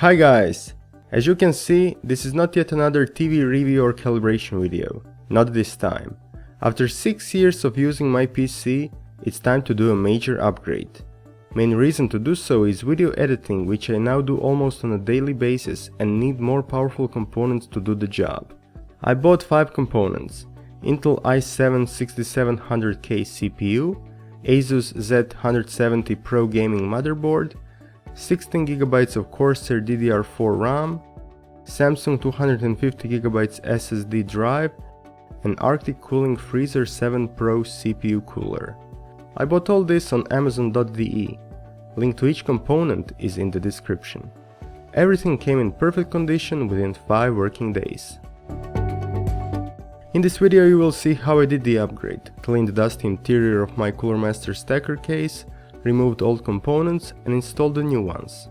Hi guys! As you can see, this is not yet another TV review or calibration video. Not this time. After 6 years of using my PC, it's time to do a major upgrade. Main reason to do so is video editing, which I now do almost on a daily basis and need more powerful components to do the job. I bought 5 components: Intel i7-6700K CPU, Asus Z170 Pro gaming motherboard, 16GB of Corsair DDR4 RAM, Samsung 250GB SSD drive, and Arctic Cooling Freezer 7 Pro CPU cooler. I bought all this on Amazon.de. Link to each component is in the description. Everything came in perfect condition within 5 working days. In this video you will see how I did the upgrade, cleaned the dusty interior of my Cooler Master stacker case, removed old components and installed the new ones.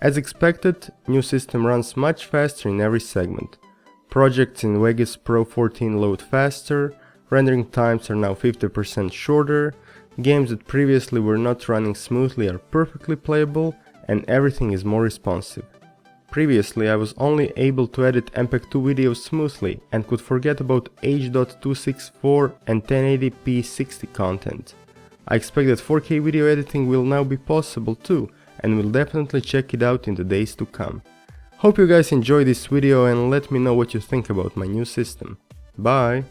As expected, new system runs much faster in every segment. Projects in Vegas Pro 14 load faster, rendering times are now 50% shorter, games that previously were not running smoothly are perfectly playable, and everything is more responsive. Previously I was only able to edit MPEG-2 videos smoothly and could forget about H.264 and 1080p 60 content. I expect that 4K video editing will now be possible too, and will definitely check it out in the days to come. Hope you guys enjoyed this video and let me know what you think about my new system. Bye!